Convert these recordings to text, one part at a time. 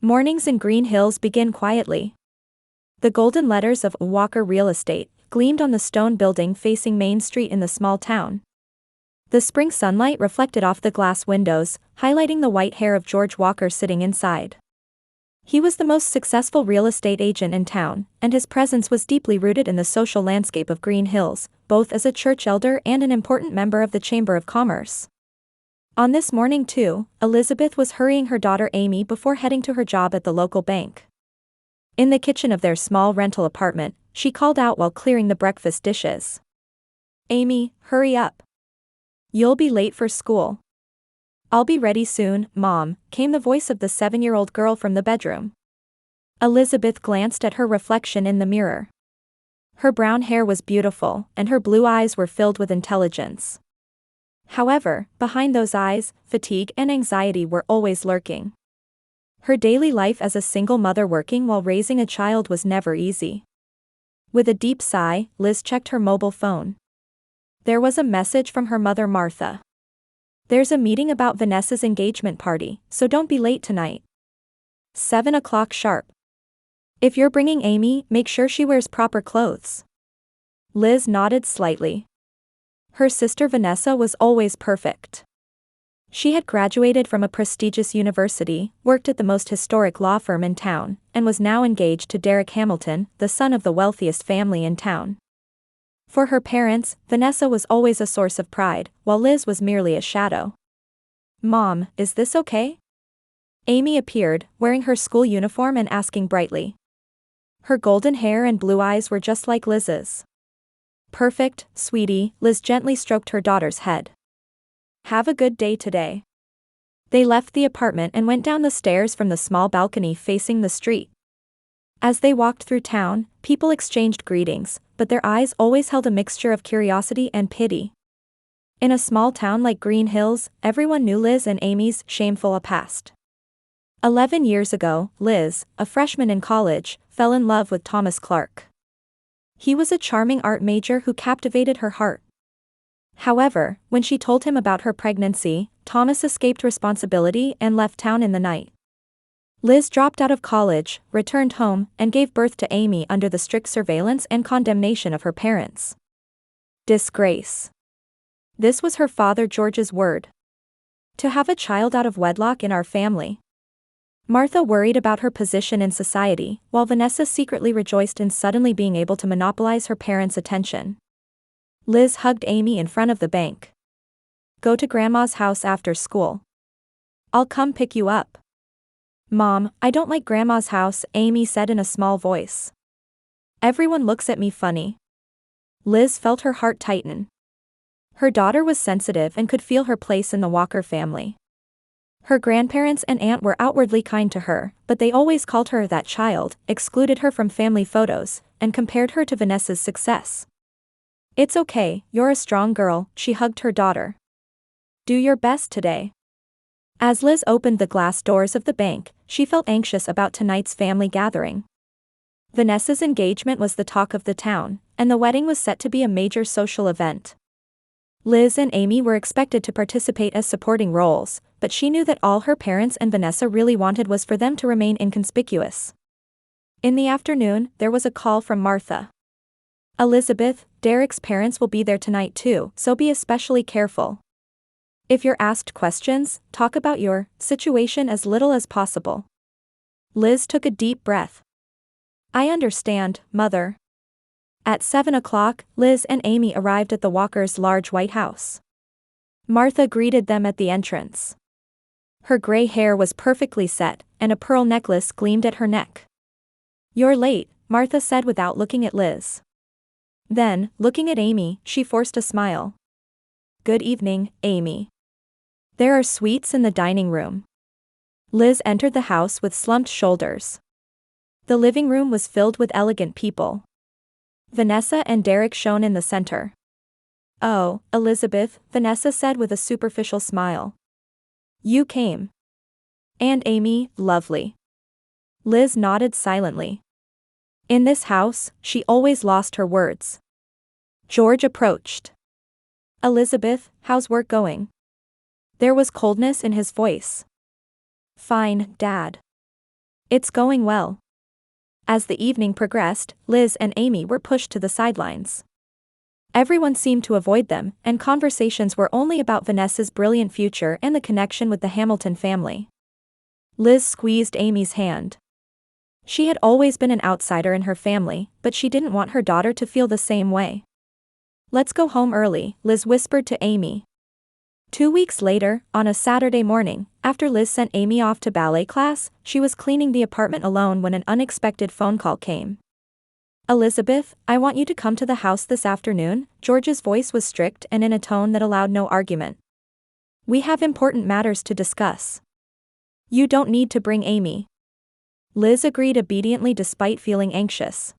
Mornings in Green Hills begin quietly. The golden letters of Walker Real Estate gleamed on the stone building facing Main Street in the small town. The spring sunlight reflected off the glass windows, highlighting the white hair of George Walker sitting inside. He was the most successful real estate agent in town, and his presence was deeply rooted in the social landscape of Green Hills, both as a church elder and an important member of the Chamber of Commerce. On this morning too, Elizabeth was hurrying her daughter Amy before heading to her job at the local bank. In the kitchen of their small rental apartment, she called out while clearing the breakfast dishes. "Amy, hurry up. You'll be late for school." "I'll be ready soon, Mom," came the voice of the 7-year-old girl from the bedroom. Elizabeth glanced at her reflection in the mirror. Her brown hair was beautiful, and her blue eyes were filled with intelligence. However, behind those eyes, fatigue and anxiety were always lurking. Her daily life as a single mother working while raising a child was never easy. With a deep sigh, Liz checked her mobile phone. There was a message from her mother Martha. "There's a meeting about Vanessa's engagement party, so don't be late tonight. 7 o'clock sharp. If you're bringing Amy, make sure she wears proper clothes." Liz nodded slightly. Her sister Vanessa was always perfect. She had graduated from a prestigious university, worked at the most historic law firm in town, and was now engaged to Derek Hamilton, the son of the wealthiest family in town. For her parents, Vanessa was always a source of pride, while Liz was merely a shadow. "Mom, is this okay?" Amy appeared, wearing her school uniform and asking brightly. Her golden hair and blue eyes were just like Liz's. "Perfect, sweetie," Liz gently stroked her daughter's head. "Have a good day today." They left the apartment and went down the stairs from the small balcony facing the street. As they walked through town, people exchanged greetings, but their eyes always held a mixture of curiosity and pity. In a small town like Green Hills, everyone knew Liz and Amy's shameful past. 11 years ago, Liz, a freshman in college, fell in love with Thomas Clark. He was a charming art major who captivated her heart. However, when she told him about her pregnancy, Thomas escaped responsibility and left town in the night. Liz dropped out of college, returned home, and gave birth to Amy under the strict surveillance and condemnation of her parents. Disgrace. This was her father George's word. To have a child out of wedlock in our family. Martha worried about her position in society, while Vanessa secretly rejoiced in suddenly being able to monopolize her parents' attention. Liz hugged Amy in front of the bank. "Go to Grandma's house after school. I'll come pick you up." "Mom, I don't like Grandma's house," Amy said in a small voice. "Everyone looks at me funny." Liz felt her heart tighten. Her daughter was sensitive and could feel her place in the Walker family. Her grandparents and aunt were outwardly kind to her, but they always called her that child, excluded her from family photos, and compared her to Vanessa's success. "It's okay, you're a strong girl," she hugged her daughter. "Do your best today." As Liz opened the glass doors of the bank, she felt anxious about tonight's family gathering. Vanessa's engagement was the talk of the town, and the wedding was set to be a major social event. Liz and Amy were expected to participate as supporting roles, but she knew that all her parents and Vanessa really wanted was for them to remain inconspicuous. In the afternoon, there was a call from Martha. "Elizabeth, Derek's parents will be there tonight too, so be especially careful. If you're asked questions, talk about your situation as little as possible." Liz took a deep breath. "I understand, Mother." At 7 o'clock, Liz and Amy arrived at the Walkers' large white house. Martha greeted them at the entrance. Her gray hair was perfectly set, and a pearl necklace gleamed at her neck. "You're late," Martha said without looking at Liz. Then, looking at Amy, she forced a smile. "Good evening, Amy. There are sweets in the dining room." Liz entered the house with slumped shoulders. The living room was filled with elegant people. Vanessa and Derek shone in the center. "Oh, Elizabeth," Vanessa said with a superficial smile. "You came. And Amy, lovely." Liz nodded silently. In this house, she always lost her words. George approached. "Elizabeth, how's work going?" There was coldness in his voice. "Fine, Dad. It's going well. As the evening progressed, Liz and Amy were pushed to the sidelines. Everyone seemed to avoid them, and conversations were only about Vanessa's brilliant future and the connection with the Hamilton family. Liz squeezed Amy's hand. She had always been an outsider in her family, but she didn't want her daughter to feel the same way. "Let's go home early," Liz whispered to Amy. 2 weeks later, on a Saturday morning, after Liz sent Amy off to ballet class, she was cleaning the apartment alone when an unexpected phone call came. "Elizabeth, I want you to come to the house this afternoon." George's voice was strict and in a tone that allowed no argument. "We have important matters to discuss." "You don't need to bring Amy." Liz agreed obediently despite feeling anxious.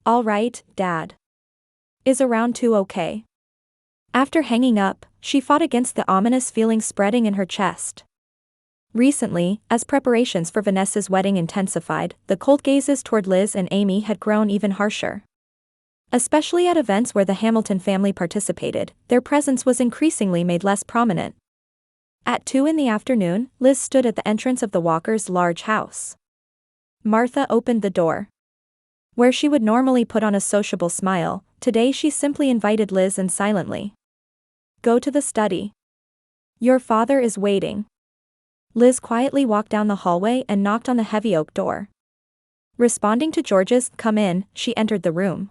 "All right, Dad. Is around 2 okay?" After hanging up, she fought against the ominous feeling spreading in her chest. Recently, as preparations for Vanessa's wedding intensified, the cold gazes toward Liz and Amy had grown even harsher. Especially at events where the Hamilton family participated, their presence was increasingly made less prominent. At 2 in the afternoon, Liz stood at the entrance of the Walkers' large house. Martha opened the door. Where she would normally put on a sociable smile, today she simply invited Liz in silently. "Go to the study. Your father is waiting." Liz quietly walked down the hallway and knocked on the heavy oak door. Responding to George's "come in," she entered the room.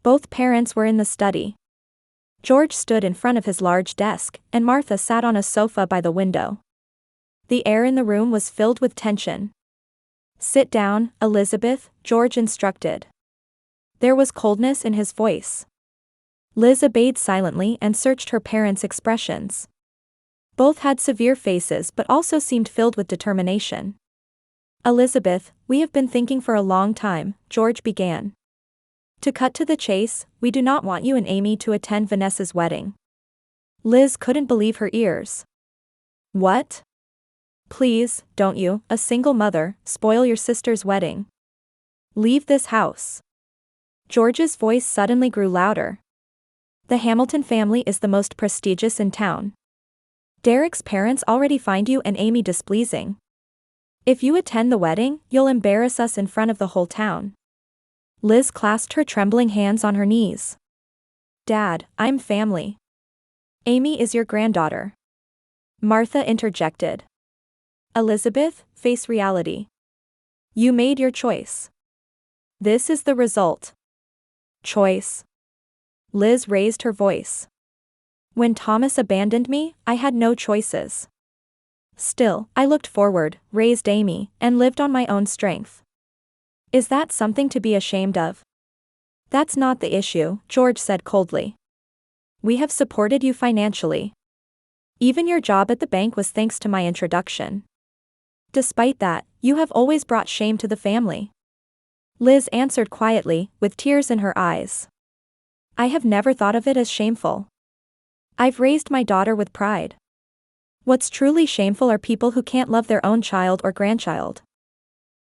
Both parents were in the study. George stood in front of his large desk, and Martha sat on a sofa by the window. The air in the room was filled with tension. "Sit down, Elizabeth," George instructed. There was coldness in his voice. Liz obeyed silently and searched her parents' expressions. Both had severe faces but also seemed filled with determination. "Elizabeth, we have been thinking for a long time," George began. "To cut to the chase, we do not want you and Amy to attend Vanessa's wedding." Liz couldn't believe her ears. "What? Please, don't you, a single mother, spoil your sister's wedding. Leave this house." George's voice suddenly grew louder. "The Hamilton family is the most prestigious in town. Derek's parents already find you and Amy displeasing. If you attend the wedding, you'll embarrass us in front of the whole town." Liz clasped her trembling hands on her knees. "Dad, I'm family. Amy is your granddaughter." Martha interjected. "Elizabeth, face reality. You made your choice. This is the result." "Choice?" Liz raised her voice. "When Thomas abandoned me, I had no choices. Still, I looked forward, raised Amy, and lived on my own strength. Is that something to be ashamed of?" "That's not the issue," George said coldly. "We have supported you financially. Even your job at the bank was thanks to my introduction. Despite that, you have always brought shame to the family." Liz answered quietly, with tears in her eyes. "I have never thought of it as shameful. I've raised my daughter with pride. What's truly shameful are people who can't love their own child or grandchild."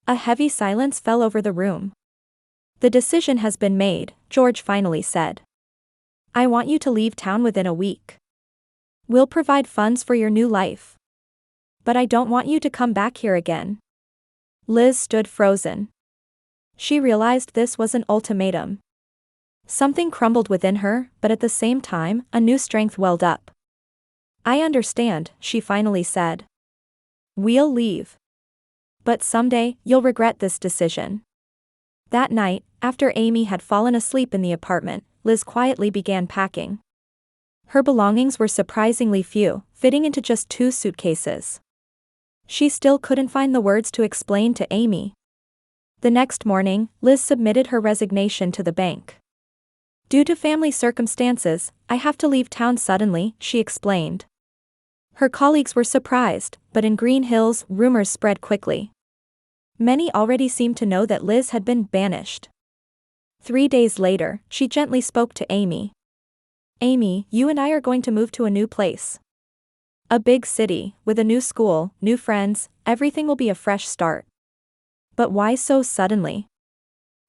A heavy silence fell over the room. "The decision has been made," George finally said. "I want you to leave town within a week. We'll provide funds for your new life. But I don't want you to come back here again." Liz stood frozen. She realized this was an ultimatum. Something crumbled within her, but at the same time, a new strength welled up. "I understand," she finally said. "We'll leave. But someday, you'll regret this decision." That night, after Amy had fallen asleep in the apartment, Liz quietly began packing. Her belongings were surprisingly few, fitting into just 2 suitcases. She still couldn't find the words to explain to Amy. The next morning, Liz submitted her resignation to the bank. "Due to family circumstances, I have to leave town suddenly," she explained. Her colleagues were surprised, but in Green Hills, rumors spread quickly. Many already seemed to know that Liz had been banished. 3 days later, she gently spoke to Amy. "Amy, you and I are going to move to a new place. A big city, with a new school, new friends, everything will be a fresh start." "But why so suddenly?"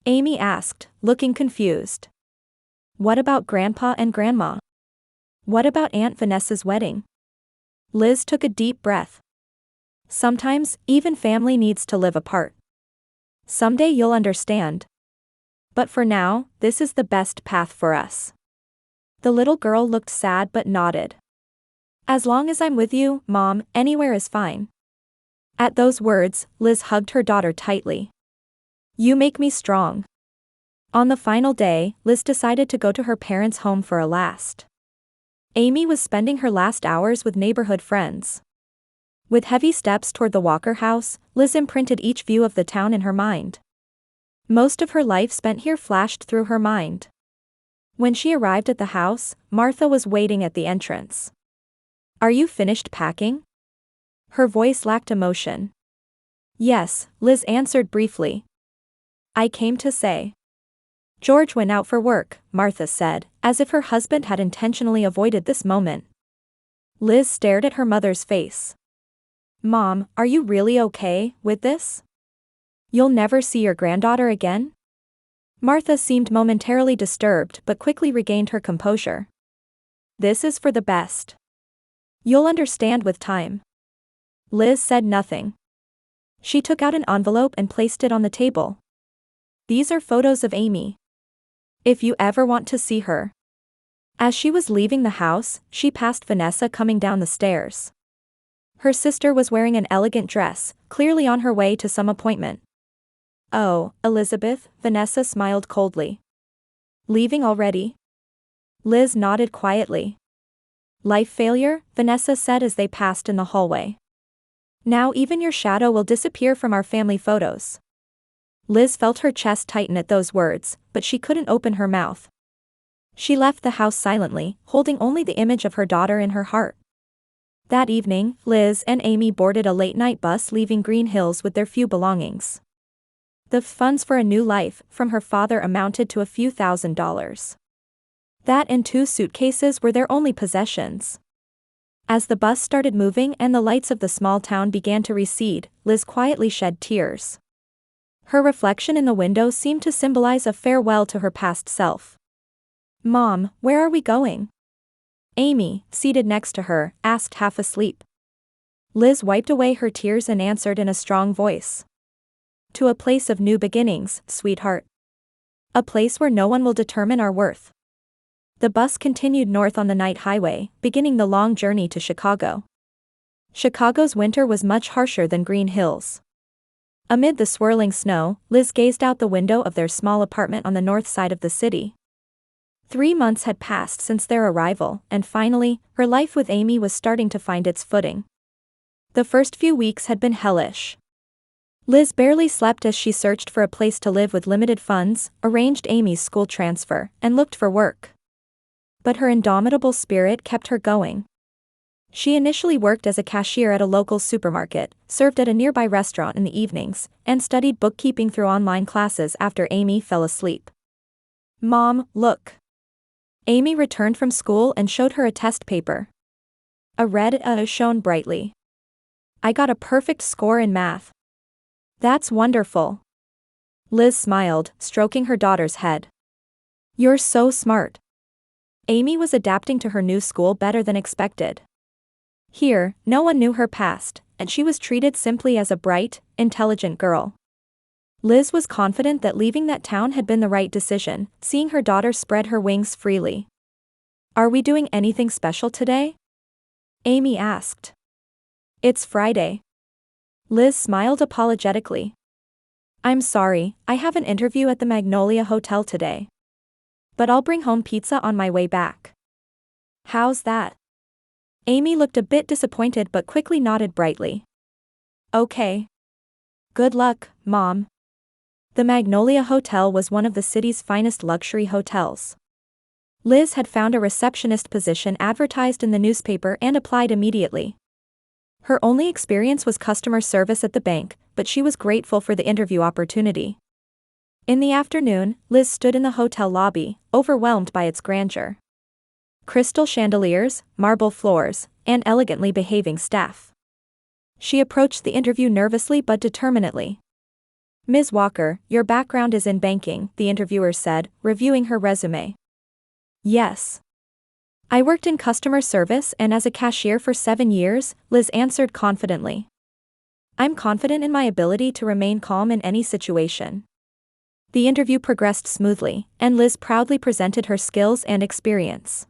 Amy asked, looking confused. "What about Grandpa and Grandma? What about Aunt Vanessa's wedding?" Liz took a deep breath. Sometimes, even family needs to live apart. Someday you'll understand. But for now, this is the best path for us. The little girl looked sad but nodded. As long as I'm with you, Mom, anywhere is fine. At those words, Liz hugged her daughter tightly. You make me strong. On the final day, Liz decided to go to her parents' home for a last. Amy was spending her last hours with neighborhood friends. With heavy steps toward the Walker house, Liz imprinted each view of the town in her mind. Most of her life spent here flashed through her mind. When she arrived at the house, Martha was waiting at the entrance. Are you finished packing? Her voice lacked emotion. Yes, Liz answered briefly. I came to say. George went out for work, Martha said, as if her husband had intentionally avoided this moment. Liz stared at her mother's face. Mom, are you really okay with this? You'll never see your granddaughter again? Martha seemed momentarily disturbed but quickly regained her composure. This is for the best. You'll understand with time. Liz said nothing. She took out an envelope and placed it on the table. These are photos of Amy. If you ever want to see her. As she was leaving the house, she passed Vanessa coming down the stairs. Her sister was wearing an elegant dress, clearly on her way to some appointment. Oh, Elizabeth, Vanessa smiled coldly. Leaving already? Liz nodded quietly. Life failure, Vanessa said as they passed in the hallway. Now even your shadow will disappear from our family photos. Liz felt her chest tighten at those words, but she couldn't open her mouth. She left the house silently, holding only the image of her daughter in her heart. That evening, Liz and Amy boarded a late-night bus leaving Green Hills with their few belongings. The funds for a new life from her father amounted to a few $1,000s. That and 2 suitcases were their only possessions. As the bus started moving and the lights of the small town began to recede, Liz quietly shed tears. Her reflection in the window seemed to symbolize a farewell to her past self. Mom, where are we going? Amy, seated next to her, asked half asleep. Liz wiped away her tears and answered in a strong voice. To a place of new beginnings, sweetheart. A place where no one will determine our worth. The bus continued north on the night highway, beginning the long journey to Chicago. Chicago's winter was much harsher than Green Hills. Amid the swirling snow, Liz gazed out the window of their small apartment on the north side of the city. 3 months had passed since their arrival, and finally, her life with Amy was starting to find its footing. The first few weeks had been hellish. Liz barely slept as she searched for a place to live with limited funds, arranged Amy's school transfer, and looked for work. But her indomitable spirit kept her going. She initially worked as a cashier at a local supermarket, served at a nearby restaurant in the evenings, and studied bookkeeping through online classes after Amy fell asleep. Mom, look. Amy returned from school and showed her a test paper. A red A shone brightly. I got a perfect score in math. That's wonderful. Liz smiled, stroking her daughter's head. You're so smart. Amy was adapting to her new school better than expected. Here, no one knew her past, and she was treated simply as a bright, intelligent girl. Liz was confident that leaving that town had been the right decision, seeing her daughter spread her wings freely. Are we doing anything special today? Amy asked. It's Friday. Liz smiled apologetically. I'm sorry, I have an interview at the Magnolia Hotel today. But I'll bring home pizza on my way back. How's that? Amy looked a bit disappointed but quickly nodded brightly. Okay. Good luck, Mom. The Magnolia Hotel was one of the city's finest luxury hotels. Liz had found a receptionist position advertised in the newspaper and applied immediately. Her only experience was customer service at the bank, but she was grateful for the interview opportunity. In the afternoon, Liz stood in the hotel lobby, overwhelmed by its grandeur. Crystal chandeliers, marble floors, and elegantly behaving staff. She approached the interview nervously but determinedly. Ms. Walker, your background is in banking, the interviewer said, reviewing her resume. Yes. I worked in customer service and as a cashier for 7 years, Liz answered confidently. I'm confident in my ability to remain calm in any situation. The interview progressed smoothly, and Liz proudly presented her skills and experience.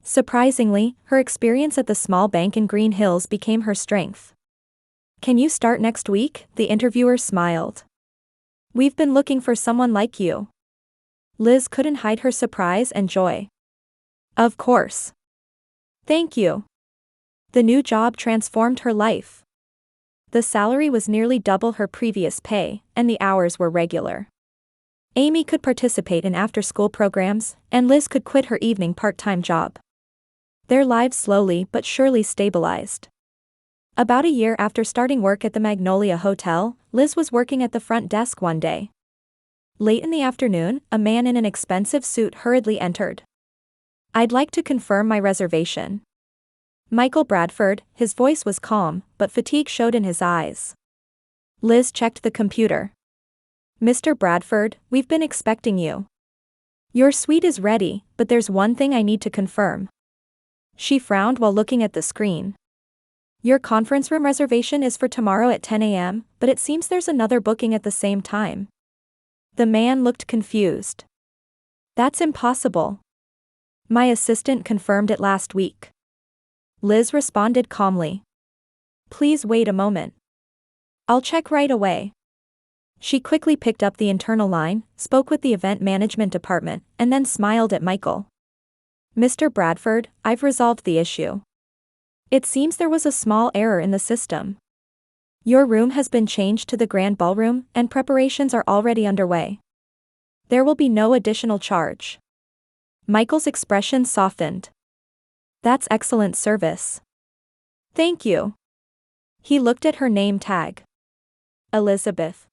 Surprisingly, her experience at the small bank in Green Hills became her strength. Can you start next week? The interviewer smiled. We've been looking for someone like you. Liz couldn't hide her surprise and joy. Of course. Thank you. The new job transformed her life. The salary was nearly double her previous pay, and the hours were regular. Amy could participate in after-school programs, and Liz could quit her evening part-time job. Their lives slowly but surely stabilized. About a year after starting work at the Magnolia Hotel, Liz was working at the front desk one day. Late in the afternoon, a man in an expensive suit hurriedly entered. I'd like to confirm my reservation. Michael Bradford, his voice was calm, but fatigue showed in his eyes. Liz checked the computer. Mr. Bradford, we've been expecting you. Your suite is ready, but there's one thing I need to confirm. She frowned while looking at the screen. Your conference room reservation is for tomorrow at 10 a.m., but it seems there's another booking at the same time. The man looked confused. That's impossible. My assistant confirmed it last week. Liz responded calmly. Please wait a moment. I'll check right away. She quickly picked up the internal line, spoke with the event management department, and then smiled at Michael. Mr. Bradford, I've resolved the issue. It seems there was a small error in the system. Your room has been changed to the grand ballroom, and preparations are already underway. There will be no additional charge. Michael's expression softened. That's excellent service. Thank you. He looked at her name tag. Elizabeth.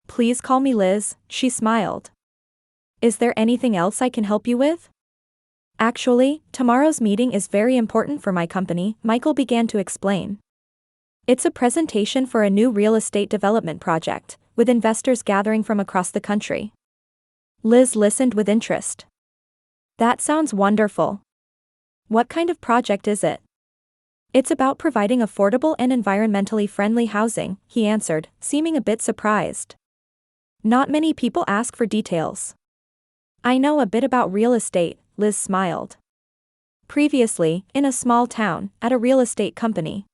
Please call me Liz, she smiled. Is there anything else I can help you with? Actually, tomorrow's meeting is very important for my company, Michael began to explain. It's a presentation for a new real estate development project, with investors gathering from across the country. Liz listened with interest. That sounds wonderful. What kind of project is it? It's about providing affordable and environmentally friendly housing, he answered, seeming a bit surprised. Not many people ask for details. I know a bit about real estate, Liz smiled. Previously, in a small town, at a real estate company.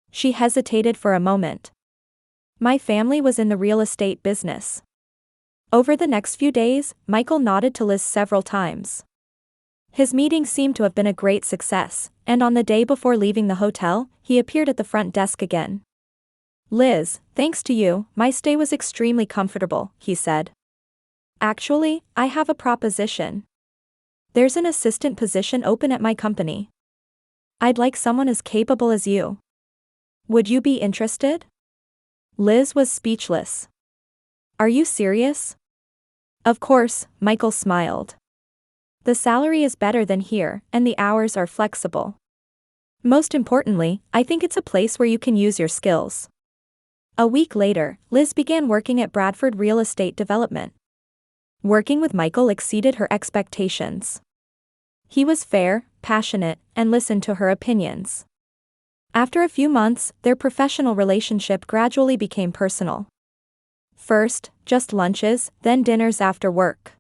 She hesitated for a moment. My family was in the real estate business. Over the next few days, Michael nodded to Liz several times. His meeting seemed to have been a great success, and on the day before leaving the hotel, he appeared at the front desk again. Liz, thanks to you, my stay was extremely comfortable, he said. Actually, I have a proposition. There's an assistant position open at my company. I'd like someone as capable as you. Would you be interested? Liz was speechless. Are you serious? Of course, Michael smiled. The salary is better than here, and the hours are flexible. Most importantly, I think it's a place where you can use your skills. A week later, Liz began working at Bradford Real Estate Development. Working with Michael exceeded her expectations. He was fair, passionate, and listened to her opinions. After a few months, their professional relationship gradually became personal. First, just lunches, then dinners after work.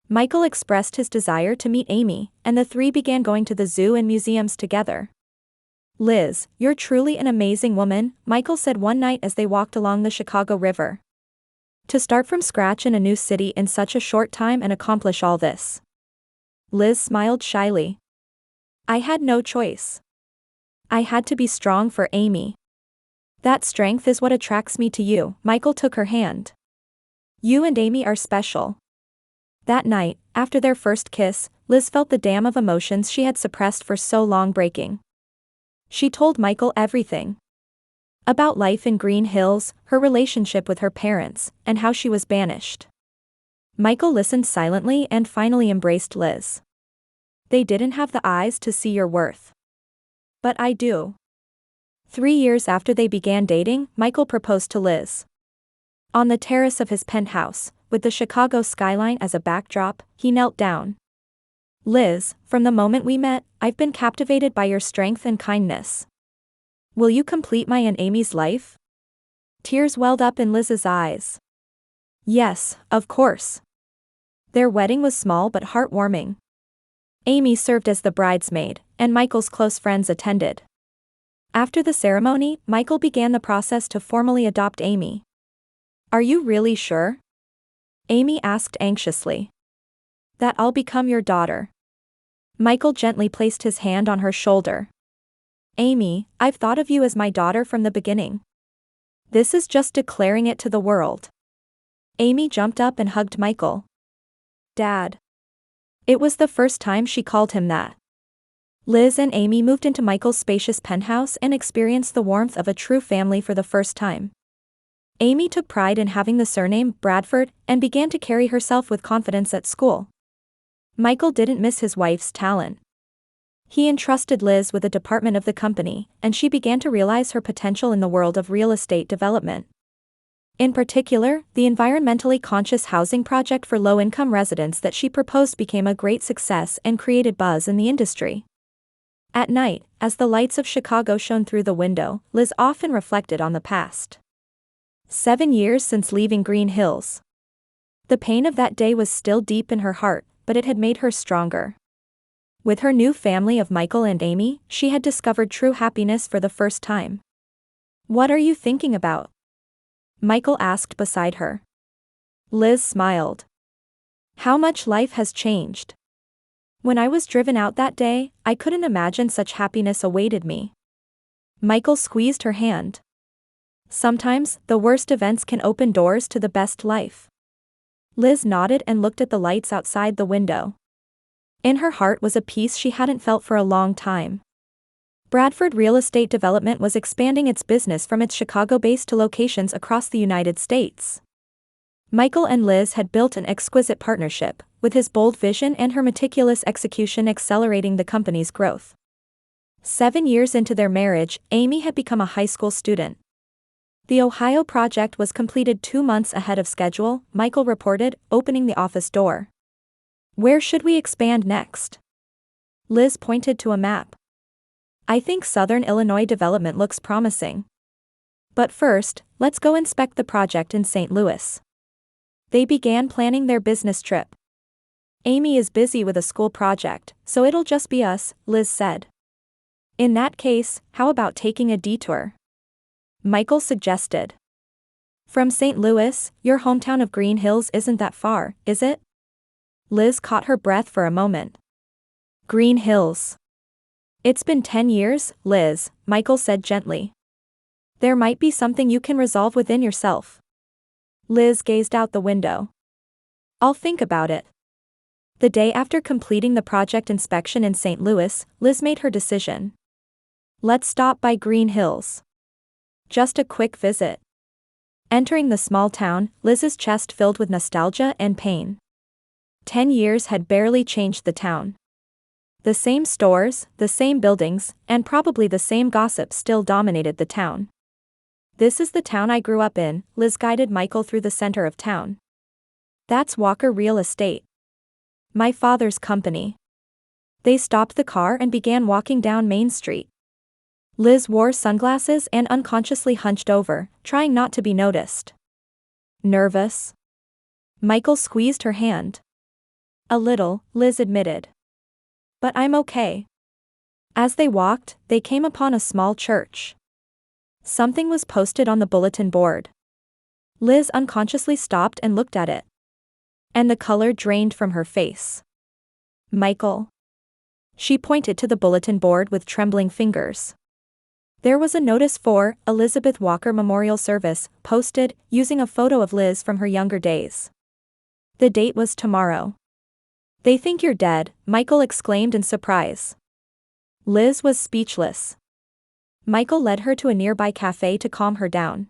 Michael expressed his desire to meet Amy, and the three began going to the zoo and museums together. Liz, you're truly an amazing woman, Michael said one night as they walked along the Chicago River. To start from scratch in a new city in such a short time and accomplish all this. Liz smiled shyly. I had no choice. I had to be strong for Amy. That strength is what attracts me to you, Michael took her hand. You and Amy are special. That night, after their first kiss, Liz felt the dam of emotions she had suppressed for so long breaking. She told Michael everything. About life in Green Hills, her relationship with her parents, and how she was banished. Michael listened silently and finally embraced Liz. They didn't have the eyes to see your worth. But I do. 3 years after they began dating, Michael proposed to Liz. On the terrace of his penthouse, with the Chicago skyline as a backdrop, he knelt down. Liz, from the moment we met, I've been captivated by your strength and kindness. Will you complete my and Amy's life? Tears welled up in Liz's eyes. Yes, of course. Their wedding was small but heartwarming. Amy served as the bridesmaid, and Michael's close friends attended. After the ceremony, Michael began the process to formally adopt Amy. Are you really sure? Amy asked anxiously. That I'll become your daughter. Michael gently placed his hand on her shoulder. Amy, I've thought of you as my daughter from the beginning. This is just declaring it to the world. Amy jumped up and hugged Michael. Dad. It was the first time she called him that. Liz and Amy moved into Michael's spacious penthouse and experienced the warmth of a true family for the first time. Amy took pride in having the surname Bradford and began to carry herself with confidence at school. Michael didn't miss his wife's talent. He entrusted Liz with a department of the company, and she began to realize her potential in the world of real estate development. In particular, the environmentally conscious housing project for low-income residents that she proposed became a great success and created buzz in the industry. At night, as the lights of Chicago shone through the window, Liz often reflected on the past. 7 years since leaving Green Hills. The pain of that day was still deep in her heart, but it had made her stronger. With her new family of Michael and Amy, she had discovered true happiness for the first time. What are you thinking about? Michael asked beside her. Liz smiled. How much life has changed. When I was driven out that day, I couldn't imagine such happiness awaited me. Michael squeezed her hand. Sometimes, the worst events can open doors to the best life. Liz nodded and looked at the lights outside the window. In her heart was a peace she hadn't felt for a long time. Bradford Real Estate Development was expanding its business from its Chicago base to locations across the United States. Michael and Liz had built an exquisite partnership, with his bold vision and her meticulous execution accelerating the company's growth. 7 years into their marriage, Amy had become a high school student. The Ohio project was completed 2 months ahead of schedule, Michael reported, opening the office door. Where should we expand next? Liz pointed to a map. I think Southern Illinois development looks promising. But first, let's go inspect the project in St. Louis. They began planning their business trip. Amy is busy with a school project, so it'll just be us, Liz said. In that case, how about taking a detour? Michael suggested. From St. Louis, your hometown of Green Hills isn't that far, is it? Liz caught her breath for a moment. Green Hills. It's been 10 years, Liz, Michael said gently. There might be something you can resolve within yourself. Liz gazed out the window. I'll think about it. The day after completing the project inspection in St. Louis, Liz made her decision. Let's stop by Green Hills. Just a quick visit. Entering the small town, Liz's chest filled with nostalgia and pain. 10 years had barely changed the town. The same stores, the same buildings, and probably the same gossip still dominated the town. This is the town I grew up in, Liz guided Michael through the center of town. That's Walker Real Estate. My father's company. They stopped the car and began walking down Main Street. Liz wore sunglasses and unconsciously hunched over, trying not to be noticed. Nervous? Michael squeezed her hand. A little, Liz admitted. But I'm okay. As they walked, they came upon a small church. Something was posted on the bulletin board. Liz unconsciously stopped and looked at it. And the color drained from her face. Michael. She pointed to the bulletin board with trembling fingers. There was a notice for Elizabeth Walker Memorial Service, posted, using a photo of Liz from her younger days. The date was tomorrow. They think you're dead, Michael exclaimed in surprise. Liz was speechless. Michael led her to a nearby cafe to calm her down.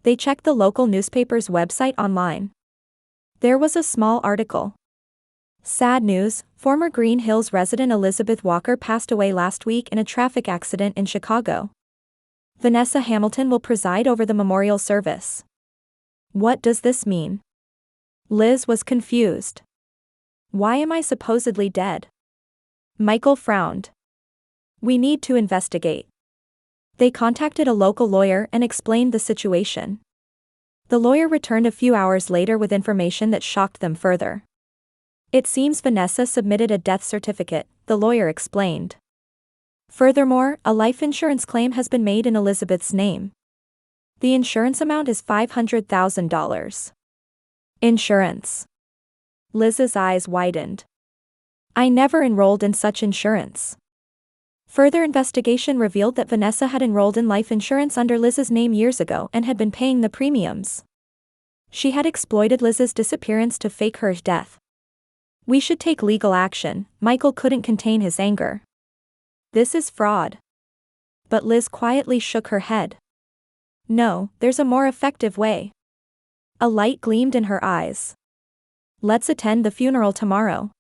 They checked the local newspaper's website online. There was a small article. Sad news, former Green Hills resident Elizabeth Walker passed away last week in a traffic accident in Chicago. Vanessa Hamilton will preside over the memorial service. What does this mean? Liz was confused. Why am I supposedly dead? Michael frowned. We need to investigate. They contacted a local lawyer and explained the situation. The lawyer returned a few hours later with information that shocked them further. It seems Vanessa submitted a death certificate, the lawyer explained. Furthermore, a life insurance claim has been made in Elizabeth's name. The insurance amount is $500,000. Insurance. Liz's eyes widened. I never enrolled in such insurance. Further investigation revealed that Vanessa had enrolled in life insurance under Liz's name years ago and had been paying the premiums. She had exploited Liz's disappearance to fake her death. We should take legal action. Michael couldn't contain his anger. This is fraud. But Liz quietly shook her head. No, there's a more effective way. A light gleamed in her eyes. Let's attend the funeral tomorrow.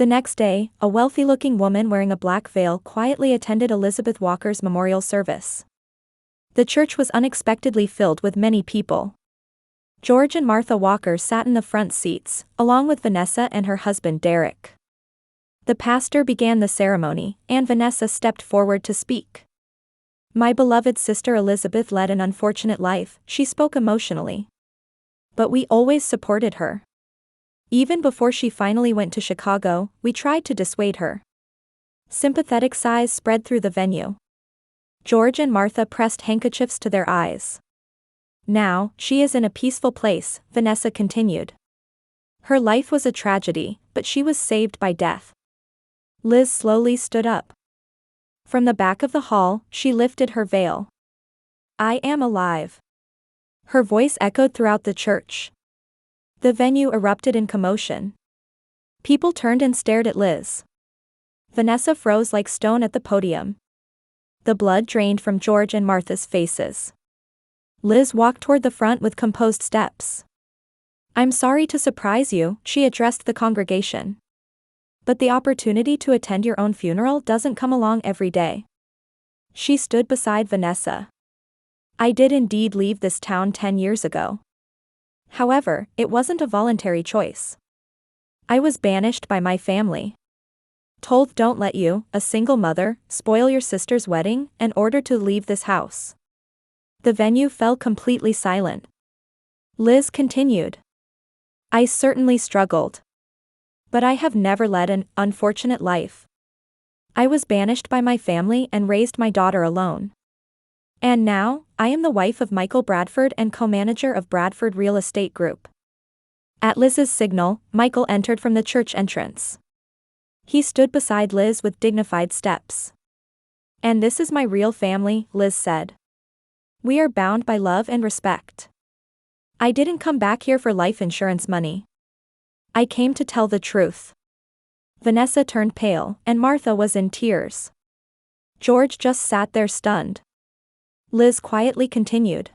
The next day, a wealthy-looking woman wearing a black veil quietly attended Elizabeth Walker's memorial service. The church was unexpectedly filled with many people. George and Martha Walker sat in the front seats, along with Vanessa and her husband Derek. The pastor began the ceremony, and Vanessa stepped forward to speak. My beloved sister Elizabeth led an unfortunate life, she spoke emotionally. But we always supported her. Even before she finally went to Chicago, we tried to dissuade her. Sympathetic sighs spread through the venue. George and Martha pressed handkerchiefs to their eyes. Now, she is in a peaceful place, Vanessa continued. Her life was a tragedy, but she was saved by death. Liz slowly stood up. From the back of the hall, she lifted her veil. I am alive. Her voice echoed throughout the church. The venue erupted in commotion. People turned and stared at Liz. Vanessa froze like stone at the podium. The blood drained from George and Martha's faces. Liz walked toward the front with composed steps. I'm sorry to surprise you, she addressed the congregation. But the opportunity to attend your own funeral doesn't come along every day. She stood beside Vanessa. I did indeed leave this town 10 years ago. However, it wasn't a voluntary choice. I was banished by my family. Told don't let you, a single mother, spoil your sister's wedding, and ordered to leave this house. The venue fell completely silent. Liz continued. I certainly struggled. But I have never led an unfortunate life. I was banished by my family and raised my daughter alone. And now, I am the wife of Michael Bradford and co-manager of Bradford Real Estate Group. At Liz's signal, Michael entered from the church entrance. He stood beside Liz with dignified steps. And this is my real family, Liz said. We are bound by love and respect. I didn't come back here for life insurance money. I came to tell the truth. Vanessa turned pale, and Martha was in tears. George just sat there stunned. Liz quietly continued.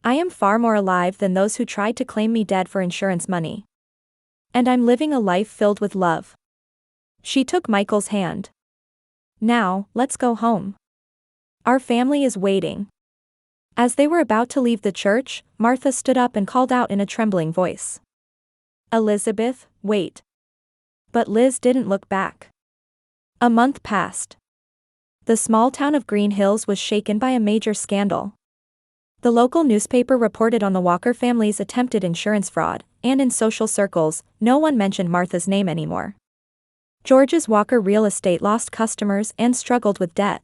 I am far more alive than those who tried to claim me dead for insurance money. And I'm living a life filled with love. She took Michael's hand. Now, let's go home. Our family is waiting. As they were about to leave the church, Martha stood up and called out in a trembling voice. Elizabeth, wait. But Liz didn't look back. A month passed. The small town of Green Hills was shaken by a major scandal. The local newspaper reported on the Walker family's attempted insurance fraud, and in social circles, no one mentioned Martha's name anymore. George's Walker Real Estate lost customers and struggled with debt.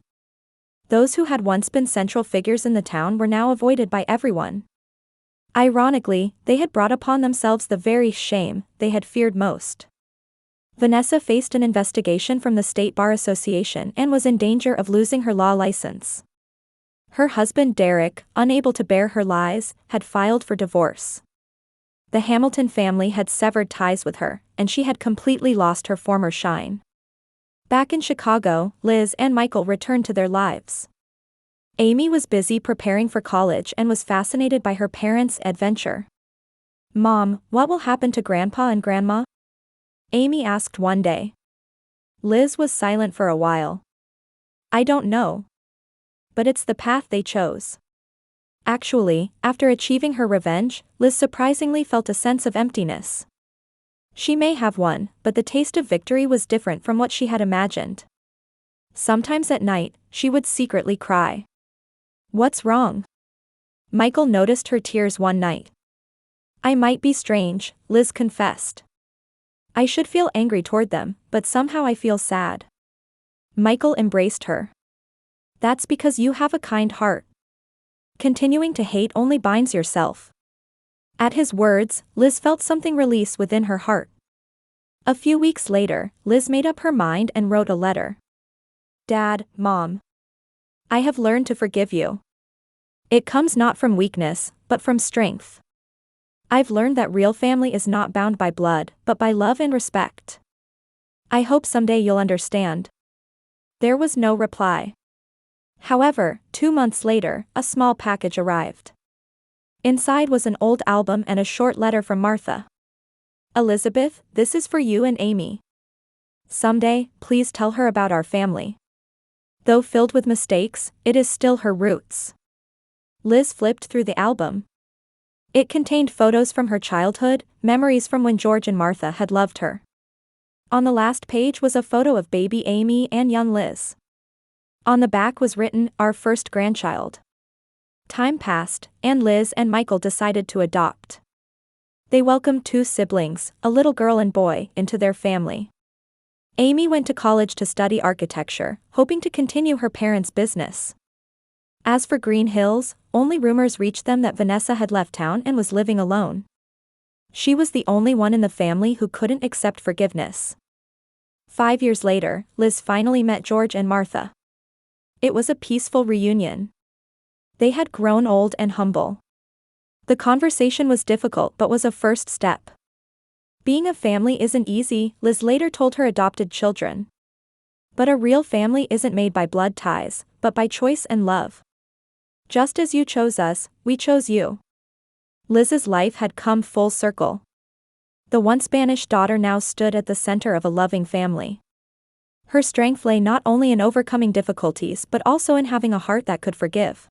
Those who had once been central figures in the town were now avoided by everyone. Ironically, they had brought upon themselves the very shame they had feared most. Vanessa faced an investigation from the State Bar Association and was in danger of losing her law license. Her husband Derek, unable to bear her lies, had filed for divorce. The Hamilton family had severed ties with her, and she had completely lost her former shine. Back in Chicago, Liz and Michael returned to their lives. Amy was busy preparing for college and was fascinated by her parents' adventure. Mom, what will happen to Grandpa and Grandma? Amy asked one day. Liz was silent for a while. I don't know. But it's the path they chose. Actually, after achieving her revenge, Liz surprisingly felt a sense of emptiness. She may have won, but the taste of victory was different from what she had imagined. Sometimes at night, she would secretly cry. "What's wrong?" Michael noticed her tears one night. "I might be strange," Liz confessed. "I should feel angry toward them, but somehow I feel sad." Michael embraced her. "That's because you have a kind heart. Continuing to hate only binds yourself." At his words, Liz felt something release within her heart. A few weeks later, Liz made up her mind and wrote a letter. "Dad, Mom. I have learned to forgive you. It comes not from weakness, but from strength. I've learned that real family is not bound by blood, but by love and respect. I hope someday you'll understand." There was no reply. However, 2 months later, a small package arrived. Inside was an old album and a short letter from Martha. "Elizabeth, this is for you and Amy. Someday, please tell her about our family. Though filled with mistakes, it is still her roots." Liz flipped through the album. It contained photos from her childhood, memories from when George and Martha had loved her. On the last page was a photo of baby Amy and young Liz. On the back was written, "Our first grandchild." Time passed, and Liz and Michael decided to adopt. They welcomed 2 siblings, a little girl and boy, into their family. Amy went to college to study architecture, hoping to continue her parents' business. As for Green Hills, only rumors reached them that Vanessa had left town and was living alone. She was the only one in the family who couldn't accept forgiveness. 5 years later, Liz finally met George and Martha. It was a peaceful reunion. They had grown old and humble. The conversation was difficult but was a first step. Being a family isn't easy, Liz later told her adopted children. But a real family isn't made by blood ties, but by choice and love. Just as you chose us, we chose you. Liz's life had come full circle. The once banished daughter now stood at the center of a loving family. Her strength lay not only in overcoming difficulties but also in having a heart that could forgive.